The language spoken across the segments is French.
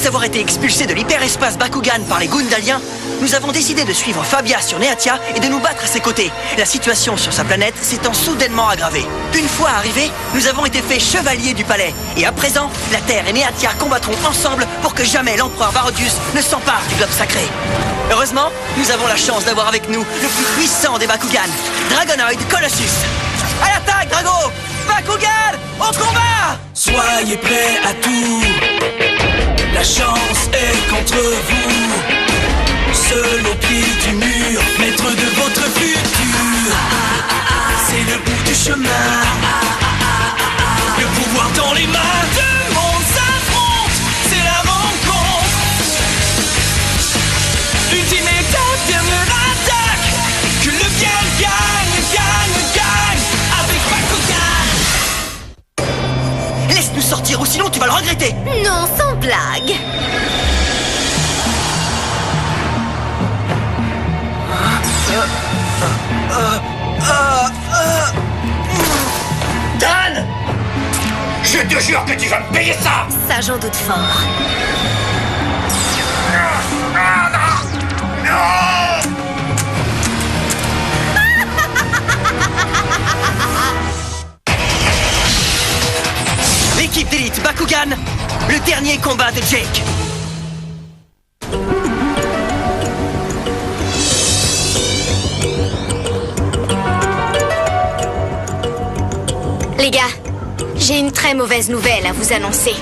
Après avoir été expulsés de l'hyperespace Bakugan par les Gundaliens, nous avons décidé de suivre Fabia sur Neatia et de nous battre à ses côtés, la situation sur sa planète s'étant soudainement aggravée. Une fois arrivés, nous avons été faits chevaliers du palais, et à présent, la Terre et Neatia combattront ensemble pour que jamais l'empereur Varodius ne s'empare du globe sacré. Heureusement, nous avons la chance d'avoir avec nous le plus puissant des Bakugan, Dragonoid Colossus. À l'attaque, Drago! Bakugan, au combat! Soyez prêts à tout, la chance est contre vous. Seul au pied du mur, maître de votre futur. C'est le bout du chemin, le pouvoir dans les mains. Deux mondes s'affrontent, c'est la rencontre. Ultime étape, dernière attaque. Que le bien gagne, gagne, gagne avec Bakugan. Laisse-nous sortir ou sinon tu vas le regretter. Non, sans blague. Dan! Je te jure que tu vas me payer ça! Ça, j'en doute fort. L'équipe d'élite Bakugan, le dernier combat de Jake. Les gars, j'ai une très mauvaise nouvelle à vous annoncer.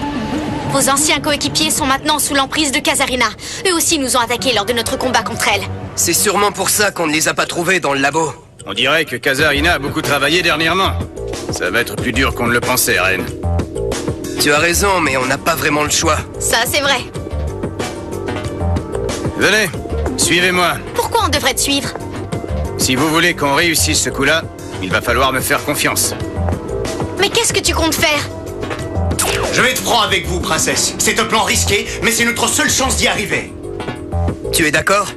Vos anciens coéquipiers sont maintenant sous l'emprise de Kazarina. Eux aussi nous ont attaqués lors de notre combat contre elle. C'est sûrement pour ça qu'on ne les a pas trouvés dans le labo. On dirait que Kazarina a beaucoup travaillé dernièrement. Ça va être plus dur qu'on ne le pensait, Reine. Tu as raison, mais on n'a pas vraiment le choix. Ça, c'est vrai. Venez, suivez-moi. Pourquoi on devrait te suivre? Si vous voulez qu'on réussisse ce coup-là, il va falloir me faire confiance. Mais qu'est-ce que tu comptes faire? Je vais être franc avec vous, princesse. C'est un plan risqué, mais c'est notre seule chance d'y arriver. Tu es d'accord?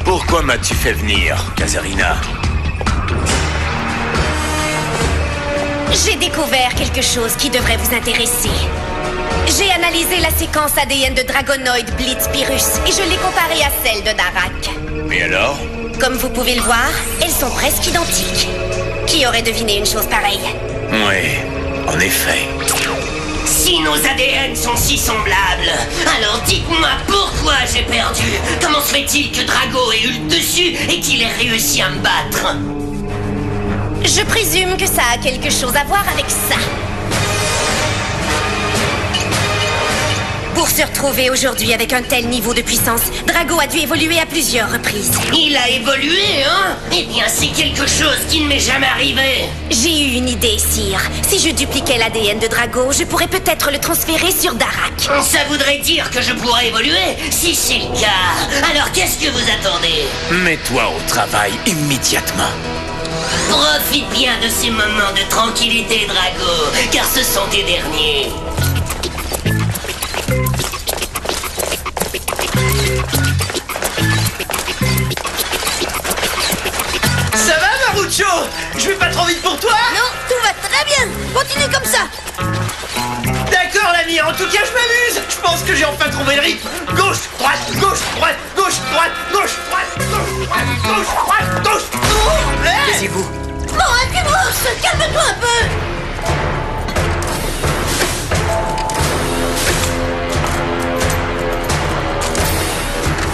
Pourquoi m'as-tu fait venir, Kazarina? J'ai découvert quelque chose qui devrait vous intéresser. J'ai analysé la séquence ADN de Dragonoid Blitzpyrus et je l'ai comparée à celle de Darak. Et alors? Comme vous pouvez le voir, elles sont presque identiques. Qui aurait deviné une chose pareille? Oui, en effet. Si nos ADN sont si semblables, alors dites-moi pourquoi j'ai perdu. Comment se fait-il que Drago ait eu le dessus et qu'il ait réussi à me battre? Je présume que ça a quelque chose à voir avec ça. Pour se retrouver aujourd'hui avec un tel niveau de puissance, Drago a dû évoluer à plusieurs reprises. Il a évolué, hein? Eh bien, c'est quelque chose qui ne m'est jamais arrivé. J'ai eu une idée, sire. Si je dupliquais l'ADN de Drago, je pourrais peut-être le transférer sur Darak. Ça voudrait dire que je pourrais évoluer? Si c'est le cas, alors qu'est-ce que vous attendez? Mets-toi au travail immédiatement. Profite bien de ces moments de tranquillité, Drago, car ce sont tes derniers. Ça va, Marucho? Je vais pas trop vite pour toi? Non, tout va très bien. Continue comme ça. D'accord, l'ami, en tout cas, je m'amuse. Je pense que j'ai enfin trouvé le rythme. Gauche, droite, gauche, droite, gauche, droite, gauche, droite, gauche, droite, gauche, droite, gauche. Oh, hey! Taisez-vous. Bon, Activos, calme-toi un peu.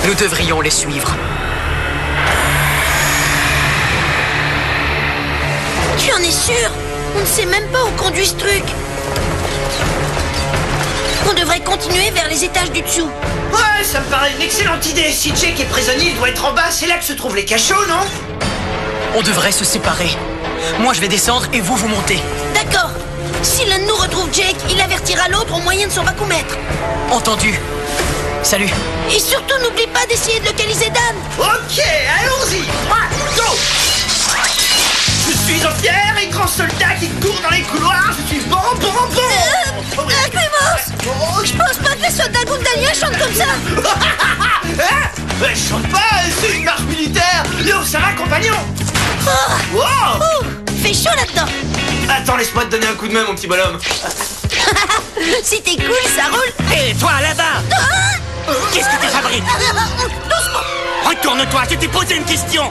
Nous devrions les suivre. Tu en es sûr? On ne sait même pas où conduit ce truc. On devrait continuer vers les étages du dessous. Ouais, ça me paraît une excellente idée. Si Jake est prisonnier, il doit être en bas. C'est là que se trouvent les cachots, non? On devrait se séparer. Moi, je vais descendre et vous montez. D'accord. Si l'un de nous retrouve Jake, il avertira l'autre au moyen de son vacomètre. Entendu. Salut. Et surtout, n'oublie pas d'essayer de localiser Dan. Ok, allons-y. Go. Je suis un fier et grand soldat qui court dans les couloirs. Je suis bon. Aquimos, je pense pas que les soldats Gundaliens chantent comme ça. Hein? Je chante pas, c'est une marche militaire. Yo, ça va, compagnon? Wow. Fait chaud là-dedans. Attends, laisse-moi te donner un coup de main, mon petit bonhomme. Si t'es cool, ça roule. Hé, toi, là-bas. Qu'est-ce que tu fabriques? Doucement. Retourne-toi, je t'ai posé une question.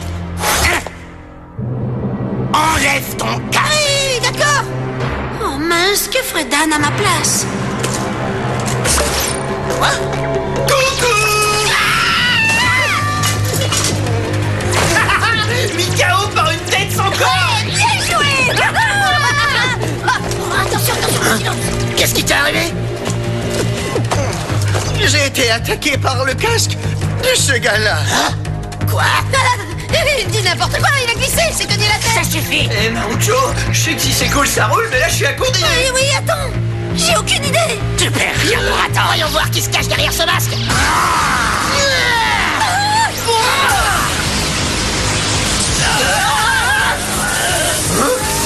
Enlève ton casque. Oui, d'accord. Oh mince, que ferait Dan à ma place? Mis KO par une tête sans corps. Bien joué. Attention, silence. Qu'est-ce qui t'est arrivé? J'ai été attaqué par le casque de ce gars-là. Quoi? Dis n'importe quoi, il a glissé, il s'est cogné la tête. Ça suffit. Eh Marucho, je sais que si c'est cool ça roule, mais là je suis à court d'idées. Oui, attends. J'ai aucune idée. Tu perds rien pour attendre. Voyons voir qui se cache derrière ce masque.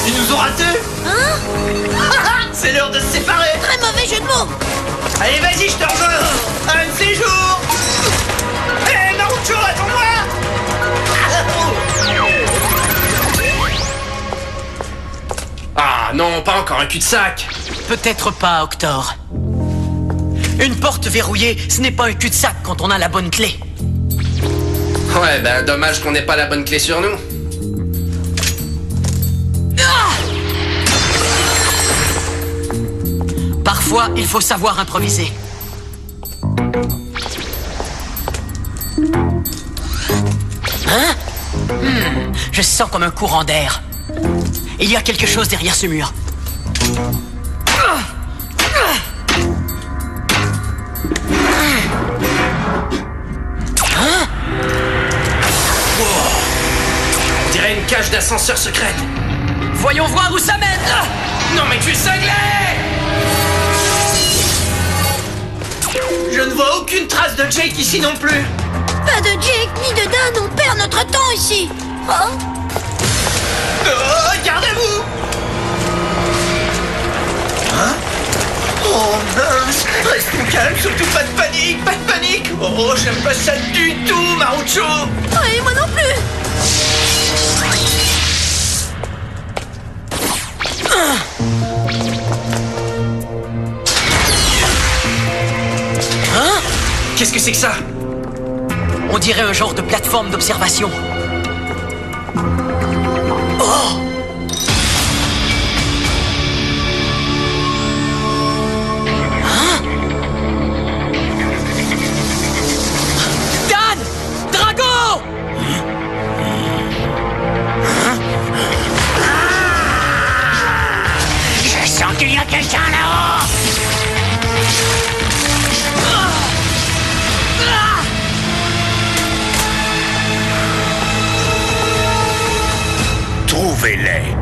Ils nous ont ratés. C'est l'heure de se séparer. Très mauvais jeu de mots. Allez, vas-y, je te rejoins. Un de ces jours. Hé, Marucho, attends-moi. Ah non, pas encore un cul-de-sac. Peut-être pas, Octor. Une porte verrouillée, ce n'est pas un cul-de-sac quand on a la bonne clé. Ouais, ben dommage qu'on n'ait pas la bonne clé sur nous. Parfois, il faut savoir improviser. Hein? Je sens comme un courant d'air. Il y a quelque chose derrière ce mur. On dirait une cage d'ascenseur secrète. Voyons voir où ça mène. Non mais tu es cinglé! Je ne vois aucune trace de Jake ici non plus. Pas de Jake ni de Dan, on perd notre temps ici. Oh, Gardez-vous. Hein? Oh mince. Restons calmes, surtout pas de panique, pas de panique. Oh, j'aime pas ça du tout, Marucho. oui, moi non plus. Qu'est-ce que c'est que ça? On dirait un genre de plateforme d'observation. Dan! Drago! Je sens qu'il y a quelqu'un là-haut! Trouvez-les.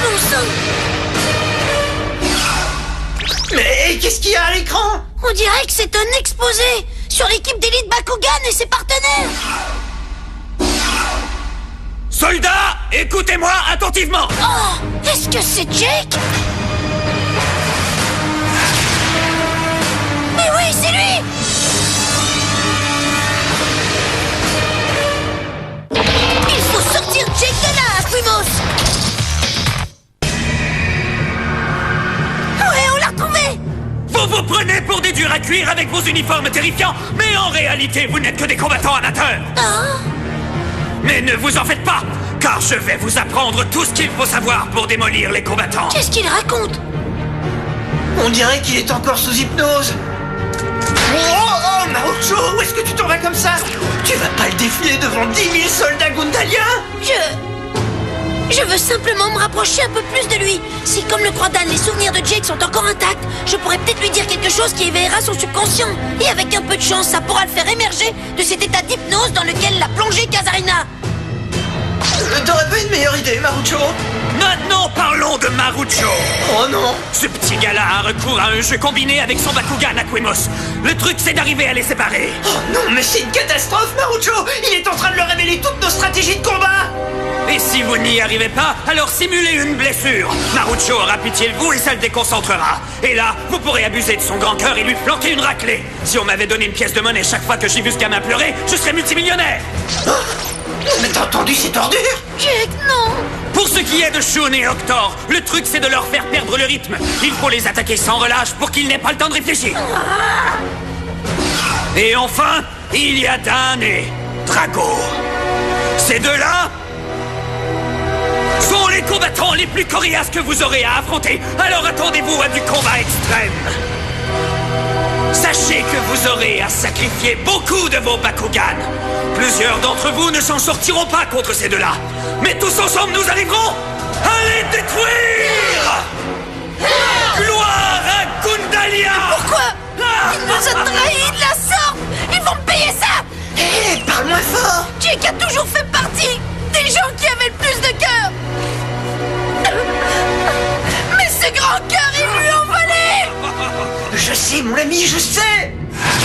Bon sang. Mais qu'est-ce qu'il y a à l'écran? On dirait que c'est un exposé sur l'équipe d'élite Bakugan et ses partenaires. Soldats, écoutez-moi attentivement. Oh, est-ce que c'est Jake? Mais oui, c'est lui. Il faut sortir Jake de là, Aquimos. Ouais, on l'a retrouvé. Vous vous prenez pour des durs à cuire avec vos uniformes terrifiants, mais en réalité, vous n'êtes que des combattants amateurs. Ah, Mais ne vous en faites pas, car je vais vous apprendre tout ce qu'il faut savoir pour démolir les combattants. qu'est-ce qu'il raconte? On dirait qu'il est encore sous hypnose. Oh, Marucho, où est-ce que tu t'en vas comme ça? Tu vas pas le défier devant 10 000 soldats gundaliens? Je veux simplement me rapprocher un peu plus de lui. Si, comme le croit Dan, les souvenirs de Jake sont encore intacts, je pourrais peut-être lui dire quelque chose qui éveillera son subconscient. Et avec un peu de chance, ça pourra le faire émerger de cet état d'hypnose dans lequel l'a plongé Kazarina. T'aurais pas une meilleure idée, Marucho? Maintenant, parlons de Marucho. Oh non! Ce petit gars-là a recours à un jeu combiné avec son Bakugan Aquemos. Le truc, c'est d'arriver à les séparer. Oh non, mais c'est une catastrophe, Marucho! Il est en train de leur révéler toutes nos stratégies de combat! Et si vous n'y arrivez pas, alors simulez une blessure. Marucho aura pitié de vous et ça le déconcentrera. Et là, vous pourrez abuser de son grand cœur et lui planter une raclée. Si on m'avait donné une pièce de monnaie chaque fois que j'ai vu ce gamin pleurer, je serais multimillionnaire. Mais t'as entendu cette ordure? Jake, non! Pour ce qui est de Shun et Octor, le truc c'est de leur faire perdre le rythme. Il faut les attaquer sans relâche pour qu'ils n'aient pas le temps de réfléchir. Et enfin, il y a Dan et Drago. Ces deux-là sont les combattants les plus coriaces que vous aurez à affronter. Alors attendez-vous à du combat extrême. Sachez que vous aurez à sacrifier beaucoup de vos Bakugan. Plusieurs d'entre vous ne s'en sortiront pas contre ces deux-là. Mais tous ensemble, nous arriverons à les détruire. Gloire à Gundalia. Pourquoi? Il nous a trahis de la sorte! Ils vont me payer ça! Hé, parle moins fort! Jake a toujours fait partie des gens qui avaient le plus de cœur! Mais ce grand cœur, ils lui ont volé! Je sais, mon ami, je sais!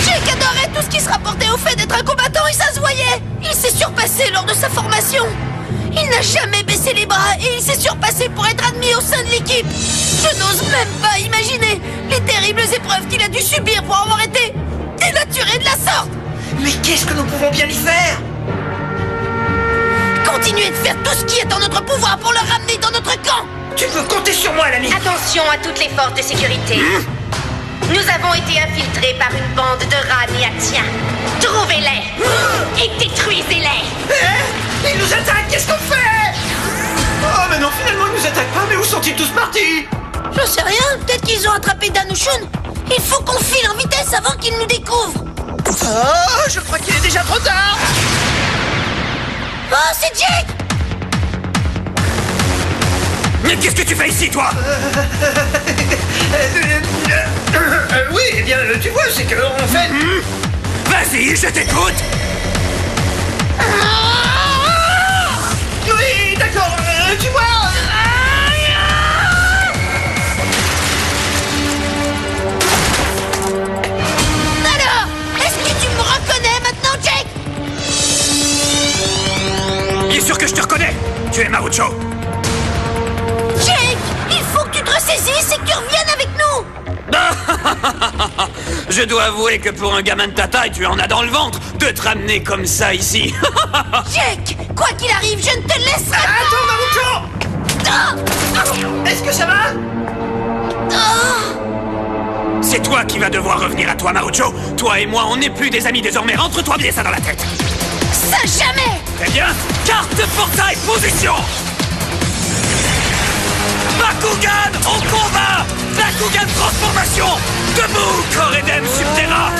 Jake adorait tout ce qui se rapportait au fait d'être un combattant et ça se voyait! Il s'est surpassé lors de sa formation! Il n'a jamais baissé les bras et il s'est surpassé pour être admis au sein de l'équipe! Je n'ose même pas imaginer les terribles épreuves qu'il a dû subir pour avoir été dénaturé de la sorte! Mais qu'est-ce que nous pouvons bien y faire? Continuez de faire tout ce qui est en notre pouvoir pour le ramener dans notre camp! Tu peux compter sur moi, l'ami! Attention à toutes les forces de sécurité. Nous avons été infiltrés par une bande de rats néatiens. Trouvez-les et détruisez-les. Hé! Ils nous attaquent, qu'est-ce qu'on fait? Oh, mais non, finalement, ils nous attaquent pas, mais où sont-ils tous partis? J'en sais rien, peut-être qu'ils ont attrapé Dan ou Shun. Il faut qu'on file en vitesse avant qu'ils nous découvrent. Oh, je crois qu'il est déjà trop tard! Oh, c'est Jake! Mais qu'est-ce que tu fais ici, toi? Oui, eh bien, tu vois, c'est que, en fait... Vas-y, je t'écoute. Oui, d'accord, tu vois... Alors, est-ce que tu me reconnais maintenant, Jake? Bien sûr que je te reconnais. Tu es Marucho. Jake, il faut que tu te ressaisisses et que tu reviennes avec nous! Je dois avouer que pour un gamin de ta taille, tu en as dans le ventre de te ramener comme ça ici. Jake, quoi qu'il arrive, je ne te laisserai pas! Attends, Marucho! Est-ce que ça va? C'est toi qui vas devoir revenir à toi, Marucho. Toi et moi, on n'est plus des amis désormais. Rentre-toi bien ça dans la tête. Ça jamais! Très bien. Carte de portail, position. Bakugan au combat. Bakugan transformation. Debout, Coredem Subterra.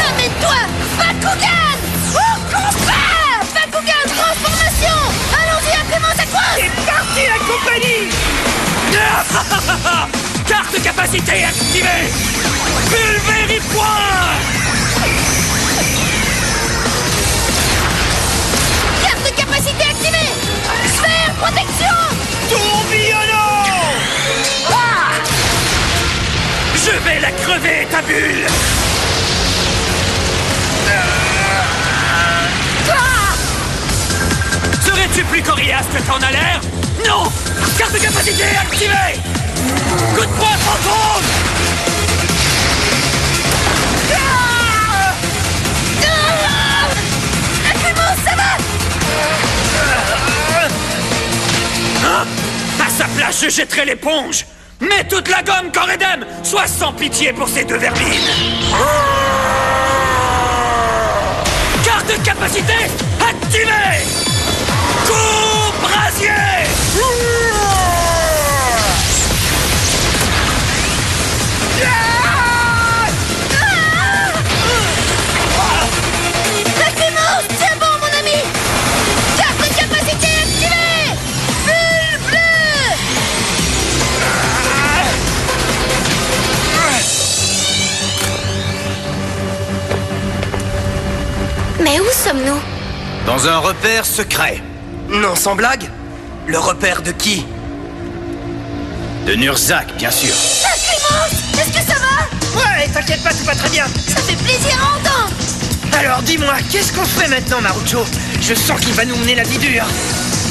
Amène-toi! Bakugan! Au combat! Bakugan transformation! Allons-y, Aquemos à quoi? C'est parti, la compagnie! Carte capacité activée. Pulvéripoint. Carte de capacité activée! Sphère protection! Tourbillonnant! Je vais la crever, ta bulle. Serais-tu plus coriace que t'en as l'air? Non! Carte de capacité activée! Coup de poing fantôme! Aquemos, ça va? Hein? À sa place, je jetterai l'éponge! Mets toute la gomme, Coredem! Sois sans pitié pour ces deux vermines! Carte de capacité activée! Coup brasier! Aquemos, c'est bon, mon ami! Carte de capacité activée! sommes-nous? Dans un repère secret. Non, sans blague. Le repère de qui? De Nurzak, bien sûr. Lacrymos, est-ce que ça va? Ouais, t'inquiète pas, tout va très bien. Ça fait plaisir à entendre. Alors dis-moi, qu'est-ce qu'on fait maintenant, Marucho? Je sens qu'il va nous mener la vie dure.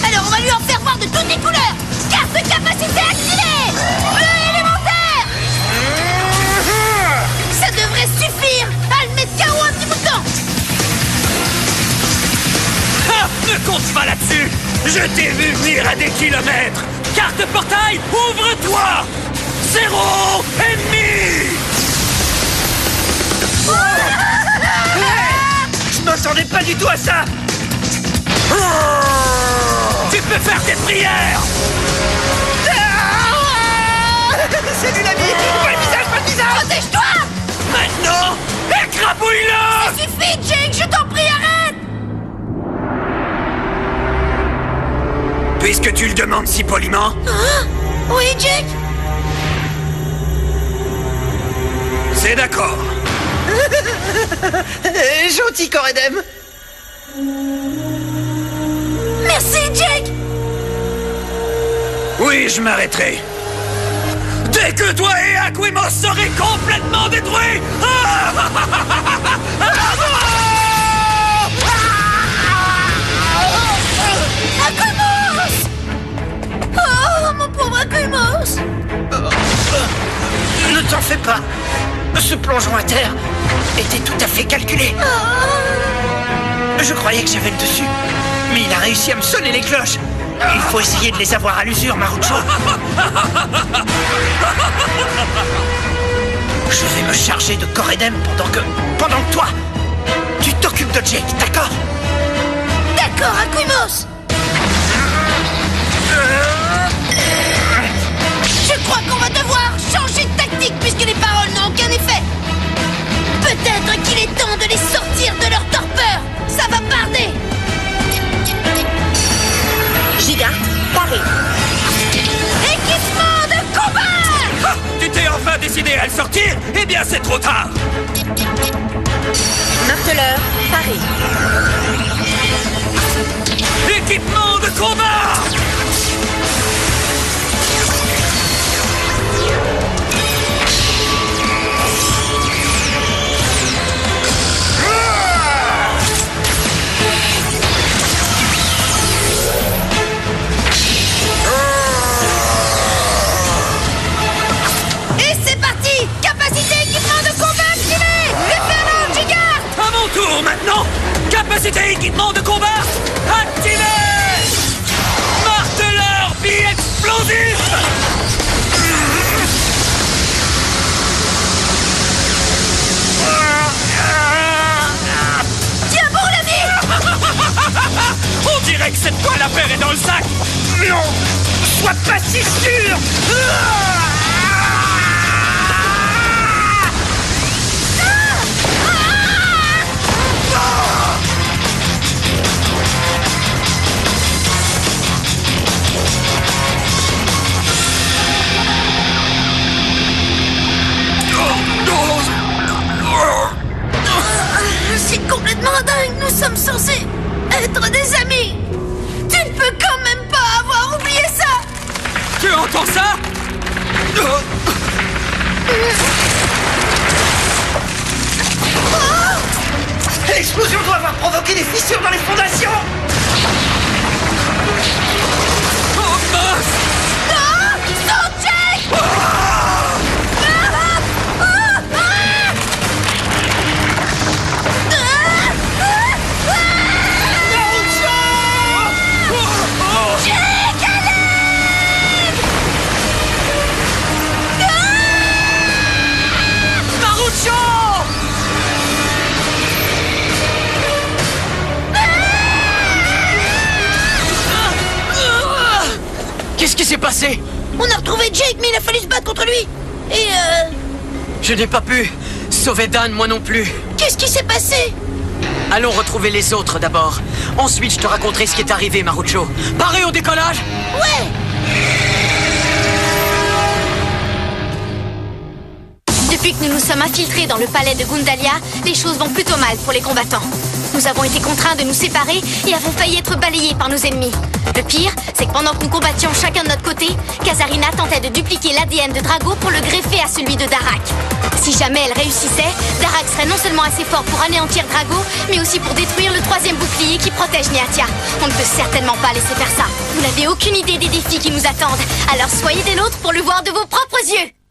Alors on va lui en faire voir de toutes les couleurs. Carte de capacité activée. Bleu élémentaire. Ça devrait suffire à le mettre KO un petit bout de temps. Ah, ne compte pas là-dessus. Je t'ai vu venir à des kilomètres. Carte portail, ouvre-toi. 0 ennemi. Je m'attendais pas du tout à ça. Tu peux faire tes prières. Salut l'ami. Pas le visage, pas le visage. Protège-toi. Maintenant, écrabouille-le. Ça suffit, Jake, je t'en prie, arrête. Puisque tu le demandes si poliment. Hein? Oui, Jake. C'est d'accord. Gentil, Coredem. Merci, Jake. Oui, je m'arrêterai. Dès que toi et Aquimos serez complètement détruits. Aquimos. Oh, mon pauvre Aquimos. Ne t'en fais pas. Ce plongeon à terre était tout à fait calculé. Je croyais que j'avais le dessus, mais il a réussi à me sonner les cloches. Il faut essayer de les avoir à l'usure, Marucho. Je vais me charger de Coredem pendant que toi, tu t'occupes de Jake, d'accord? D'accord, Aquimos. Je crois qu'on va devoir changer de tactique puisque les paroles n'ont aucun effet. Peut-être qu'il est temps de les sortir de leur torpeur. Ça va barder. Giga, paré. Équipement de combat. Ah, tu t'es enfin décidé à le sortir? Eh bien, c'est trop tard. Marteleur, paré. Équipement de combat. Et c'est parti. Capacité équipement de combat activée. Référent Giga. À mon tour maintenant. Capacité équipement de combat activée. Marteleur bi-explosif. Tiens bon l'ami. On dirait que cette toile à faire est dans le sac. Non, sois pas si sûr. C'est complètement dingue. Nous sommes censés être des amis. Tu ne peux quand même pas avoir oublié ça. Tu entends ça? L'explosion doit avoir provoqué des fissures dans les fondations. Oh mince! Non, saute, Jake. Qu'est-ce qui s'est passé? On a retrouvé Jake, mais il a fallu se battre contre lui. Et Je n'ai pas pu sauver Dan, moi non plus. qu'est-ce qui s'est passé? Allons retrouver les autres d'abord. Ensuite, je te raconterai ce qui est arrivé, Marucho. Paré au décollage? Ouais. Depuis que nous nous sommes infiltrés dans le palais de Gundalia, les choses vont plutôt mal pour les combattants. Nous Nous avons été contraints de nous séparer et avons failli être balayés par nos ennemis. Le pire, c'est que pendant que nous combattions chacun de notre côté, Kazarina tentait de dupliquer l'ADN de Drago pour le greffer à celui de Darak. Si jamais elle réussissait, Darak serait non seulement assez fort pour anéantir Drago, mais aussi pour détruire le troisième bouclier qui protège Neatia. On ne peut certainement pas laisser faire ça. Vous n'avez aucune idée des défis qui nous attendent, alors soyez des nôtres pour le voir de vos propres yeux.